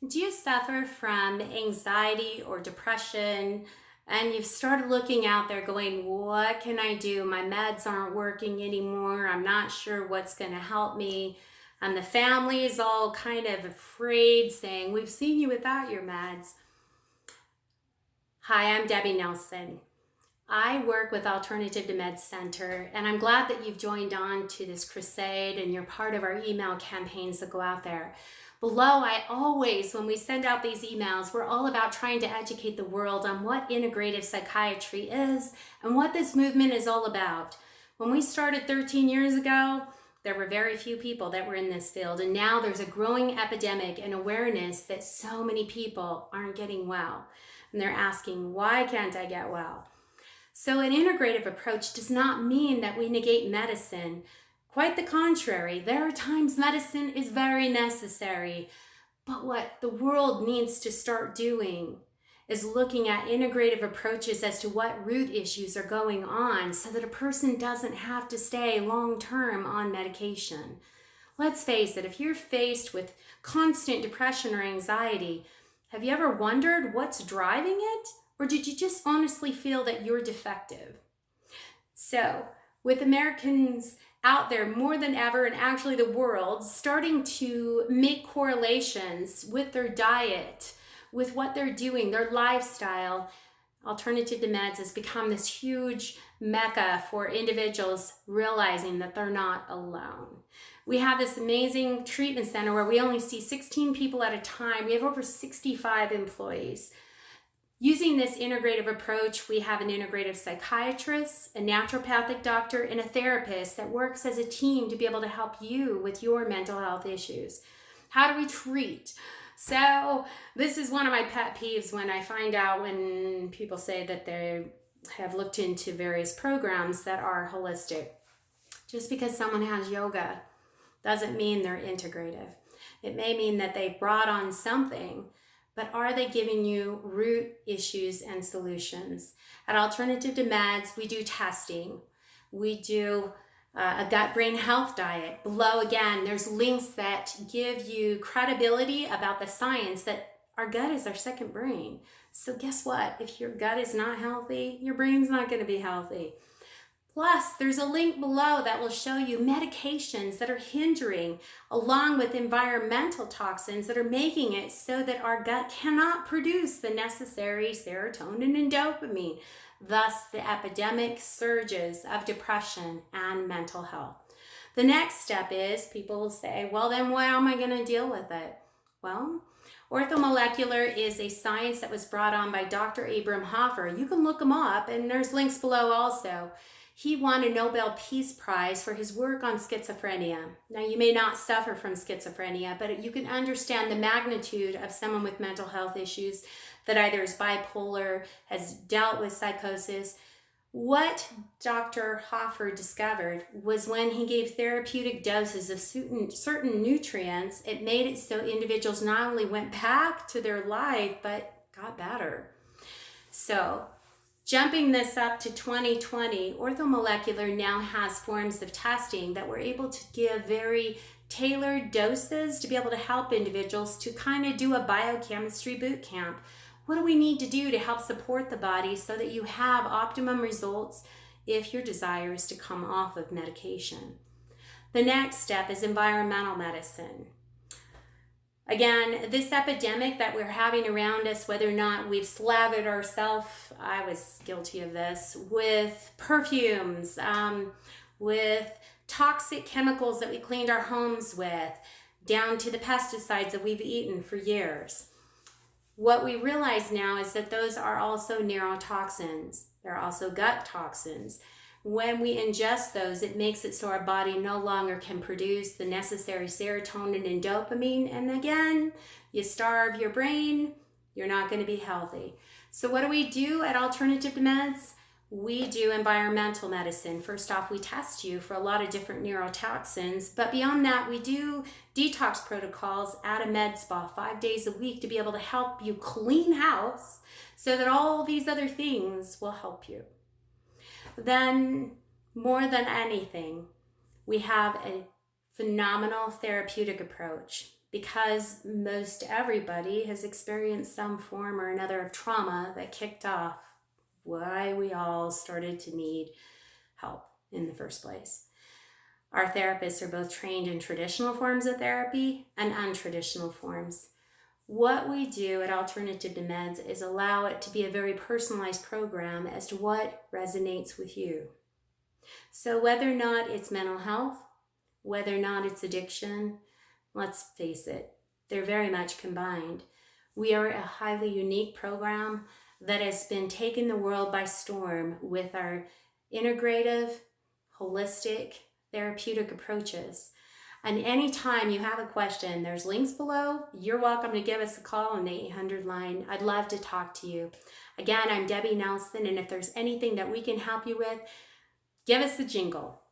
Do you suffer from anxiety or depression and you've started looking out there going, what can I do? My meds aren't working anymore. I'm not sure what's going to help me. And the family is all kind of afraid, saying, we've seen you without your meds. Hi, I'm Debbie Nelson. I work with Alternative to Med Center, and I'm glad that you've joined on to this crusade and you're part of our email campaigns that go out there. Below, when we send out these emails, we're all about trying to educate the world on what integrative psychiatry is and what this movement is all about. When we started 13 years ago, there were very few people that were in this field, and now there's a growing epidemic and awareness that so many people aren't getting well. And they're asking, why can't I get well? So an integrative approach does not mean that we negate medicine. Quite the contrary, there are times medicine is very necessary. But what the world needs to start doing is looking at integrative approaches as to what root issues are going on so that a person doesn't have to stay long-term on medication. Let's face it, if you're faced with constant depression or anxiety, have you ever wondered what's driving it? Or did you just honestly feel that you're defective? So, with Americans out there more than ever, and actually the world, starting to make correlations with their diet, with what they're doing, their lifestyle, Alternative to Meds has become this huge mecca for individuals realizing that they're not alone. We have this amazing treatment center where we only see 16 people at a time. We have over 65 employees. Using this integrative approach, we have an integrative psychiatrist, a naturopathic doctor, and a therapist that works as a team to be able to help you with your mental health issues. How do we treat? So this is one of my pet peeves when I find out when people say that they have looked into various programs that are holistic. Just because someone has yoga doesn't mean they're integrative. It may mean that they brought on something, but are they giving you root issues and solutions? At Alternative to Meds, we do testing. We do a gut-brain health diet. Below, again, there's links that give you credibility about the science that our gut is our second brain. So guess what? If your gut is not healthy, your brain's not going to be healthy. Plus, there's a link below that will show you medications that are hindering, along with environmental toxins that are making it so that our gut cannot produce the necessary serotonin and dopamine. Thus, the epidemic surges of depression and mental health. The next step is people will say, well, then how am I going to deal with it? Well, orthomolecular is a science that was brought on by Dr. Abraham Hoffer. You can look him up, and there's links below also. He won a Nobel Peace Prize for his work on schizophrenia. Now, you may not suffer from schizophrenia, but you can understand the magnitude of someone with mental health issues that either is bipolar, has dealt with psychosis. What Dr. Hoffer discovered was when he gave therapeutic doses of certain nutrients, it made it so individuals not only went back to their life, but got better. So, jumping this up to 2020, orthomolecular now has forms of testing that we're able to give very tailored doses to be able to help individuals to kind of do a biochemistry boot camp. What do we need to do to help support the body so that you have optimum results if your desire is to come off of medication? The next step is environmental medicine. Again, this epidemic that we're having around us, whether or not we've slathered ourselves, I was guilty of this, with perfumes, with toxic chemicals that we cleaned our homes with, down to the pesticides that we've eaten for years. What we realize now is that those are also neurotoxins. They're also gut toxins. When we ingest those, it makes it so our body no longer can produce the necessary serotonin and dopamine. And again, you starve your brain, you're not going to be healthy. So what do we do at Alternative to Meds? We do environmental medicine. First off, we test you for a lot of different neurotoxins. But beyond that, we do detox protocols at a med spa 5 days a week to be able to help you clean house so that all these other things will help you. Then, more than anything, we have a phenomenal therapeutic approach. because most everybody has experienced some form or another of trauma that kicked off why we all started to need help in the first place. Our therapists are both trained in traditional forms of therapy and untraditional forms. What we do at Alternative to Meds is allow it to be a very personalized program as to what resonates with you. So whether or not it's mental health, whether or not it's addiction, let's face it, they're very much combined. We are a highly unique program that has been taking the world by storm with our integrative, holistic, therapeutic approaches. And anytime you have a question, there's links below. You're welcome to give us a call on the 800 line. I'd love to talk to you. Again, I'm Debbie Nelson, and if there's anything that we can help you with, give us the jingle.